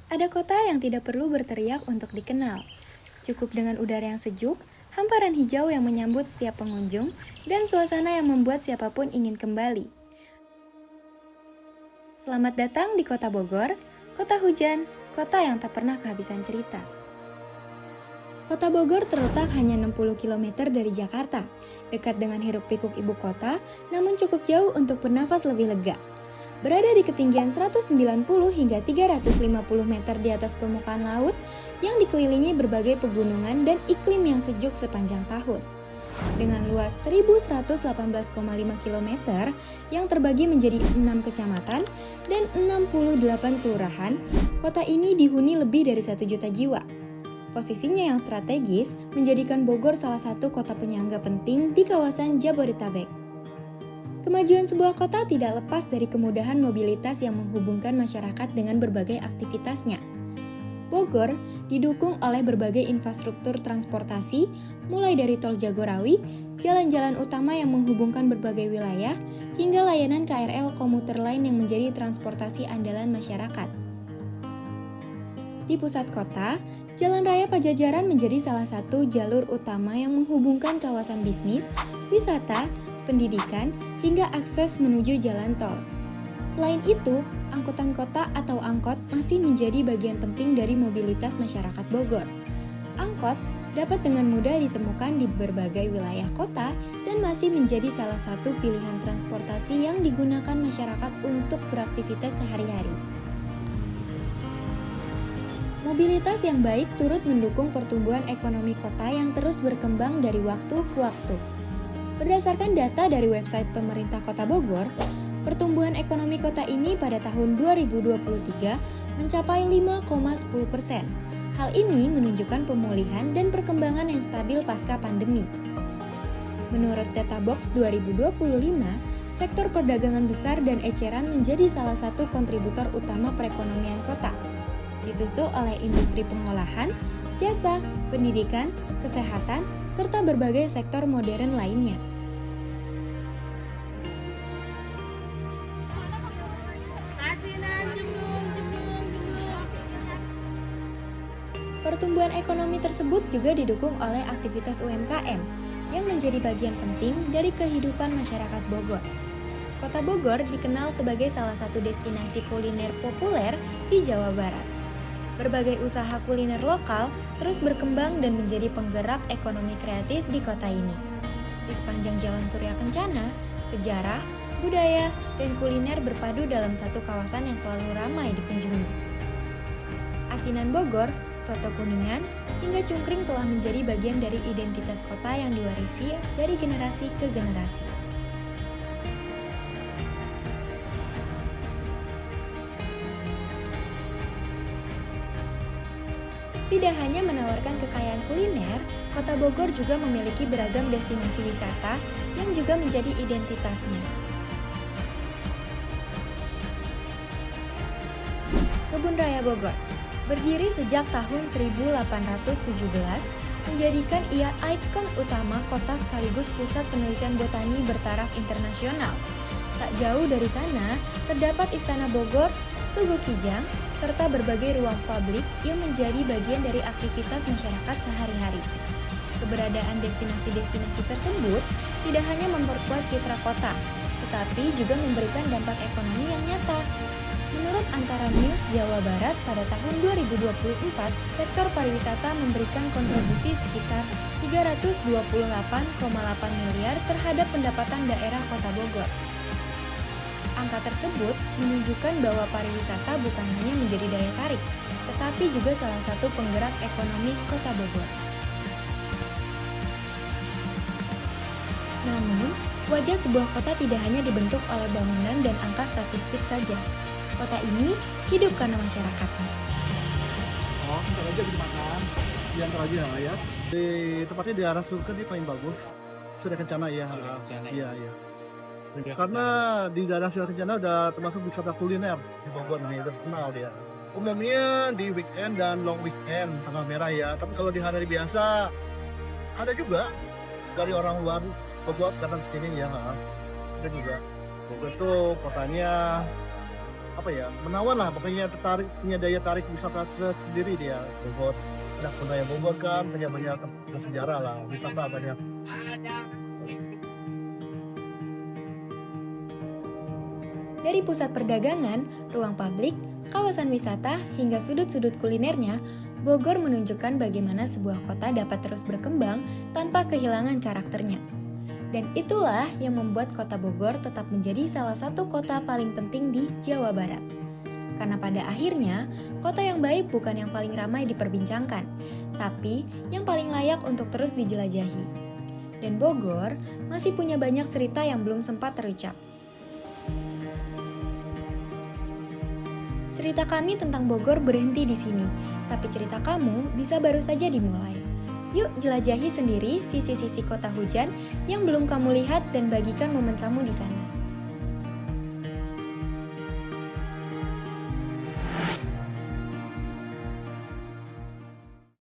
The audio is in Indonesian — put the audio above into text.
Ada kota yang tidak perlu berteriak untuk dikenal. Cukup dengan udara yang sejuk, hamparan hijau yang menyambut setiap pengunjung, dan suasana yang membuat siapapun ingin kembali. Selamat datang di Kota Bogor, kota hujan, kota yang tak pernah kehabisan cerita. Kota Bogor terletak hanya 60 km dari Jakarta, dekat dengan hiruk-pikuk ibu kota, namun cukup jauh untuk bernafas lebih lega. Berada di ketinggian 190 hingga 350 meter di atas permukaan laut yang dikelilingi berbagai pegunungan dan iklim yang sejuk sepanjang tahun. Dengan luas 1118,5 km yang terbagi menjadi 6 kecamatan dan 68 kelurahan, kota ini dihuni lebih dari 1 juta jiwa. Posisinya yang strategis menjadikan Bogor salah satu kota penyangga penting di kawasan Jabodetabek. Kemajuan sebuah kota tidak lepas dari kemudahan mobilitas yang menghubungkan masyarakat dengan berbagai aktivitasnya. Bogor didukung oleh berbagai infrastruktur transportasi, mulai dari tol Jagorawi, jalan-jalan utama yang menghubungkan berbagai wilayah, hingga layanan KRL komuter lain yang menjadi transportasi andalan masyarakat. Di pusat kota, Jalan Raya Pajajaran menjadi salah satu jalur utama yang menghubungkan kawasan bisnis, wisata, pendidikan, hingga akses menuju jalan tol. Selain itu, angkutan kota atau angkot masih menjadi bagian penting dari mobilitas masyarakat Bogor. Angkot dapat dengan mudah ditemukan di berbagai wilayah kota dan masih menjadi salah satu pilihan transportasi yang digunakan masyarakat untuk beraktivitas sehari-hari. Mobilitas yang baik turut mendukung pertumbuhan ekonomi kota yang terus berkembang dari waktu ke waktu. Berdasarkan data dari website pemerintah Kota Bogor, pertumbuhan ekonomi kota ini pada tahun 2023 mencapai 5,10%. Hal ini menunjukkan pemulihan dan perkembangan yang stabil pasca pandemi. Menurut data Box 2025, sektor perdagangan besar dan eceran menjadi salah satu kontributor utama perekonomian kota, disusul oleh industri pengolahan, jasa, pendidikan, kesehatan, serta berbagai sektor modern lainnya. Pertumbuhan ekonomi tersebut juga didukung oleh aktivitas UMKM yang menjadi bagian penting dari kehidupan masyarakat Bogor. Kota Bogor dikenal sebagai salah satu destinasi kuliner populer di Jawa Barat. Berbagai usaha kuliner lokal terus berkembang dan menjadi penggerak ekonomi kreatif di kota ini. Di sepanjang Jalan Surya Kencana, sejarah, budaya, dan kuliner berpadu dalam satu kawasan yang selalu ramai dikunjungi. Asinan Bogor, soto Kuningan, hingga cungkring telah menjadi bagian dari identitas kota yang diwarisi dari generasi ke generasi. Tidak hanya menawarkan kekayaan kuliner, Kota Bogor juga memiliki beragam destinasi wisata yang juga menjadi identitasnya. Kebun Raya Bogor berdiri sejak tahun 1817, menjadikan ia ikon utama kota sekaligus pusat penelitian botani bertaraf internasional. Tak jauh dari sana, terdapat Istana Bogor, Tugu Kijang, serta berbagai ruang publik yang menjadi bagian dari aktivitas masyarakat sehari-hari. Keberadaan destinasi-destinasi tersebut tidak hanya memperkuat citra kota, tetapi juga memberikan dampak ekonomi yang nyata. Menurut Antara News Jawa Barat pada tahun 2024, sektor pariwisata memberikan kontribusi sekitar 328,8 miliar terhadap pendapatan daerah Kota Bogor. Angka tersebut menunjukkan bahwa pariwisata bukan hanya menjadi daya tarik, tetapi juga salah satu penggerak ekonomi Kota Bogor. Namun, wajah sebuah kota tidak hanya dibentuk oleh bangunan dan angka statistik saja. Kota ini hidup karena masyarakatnya. Oh, ntar aja di makan. Diantar aja ya. Di tempatnya di arah Sulkan ini paling bagus. Surya Kencana ya. Surya Kencana, Iya, iya. Karena di daerah Surya Kencana udah termasuk wisata kuliner di Bogor, nih udah kenal dia. Umumnya di weekend dan long weekend tanggal merah ya. Tapi kalau di hari biasa ada juga dari orang luar Bogor datang ke sini ya. Ada juga. Bogor tuh kotanya menawan lah, pokoknya tertarik, punya daya tarik wisata tersendiri dia Bogor. Udah budaya Bogor kan, banyak sejarah lah, wisata banyak. Dari pusat perdagangan, ruang publik, kawasan wisata, hingga sudut-sudut kulinernya, Bogor menunjukkan bagaimana sebuah kota dapat terus berkembang tanpa kehilangan karakternya. Dan itulah yang membuat kota Bogor tetap menjadi salah satu kota paling penting di Jawa Barat. Karena pada akhirnya, kota yang baik bukan yang paling ramai diperbincangkan, tapi yang paling layak untuk terus dijelajahi. Dan Bogor masih punya banyak cerita yang belum sempat terucap. Cerita kami tentang Bogor berhenti di sini, tapi cerita kamu bisa baru saja dimulai. Yuk jelajahi sendiri sisi-sisi kota hujan yang belum kamu lihat dan bagikan momen kamu di sana.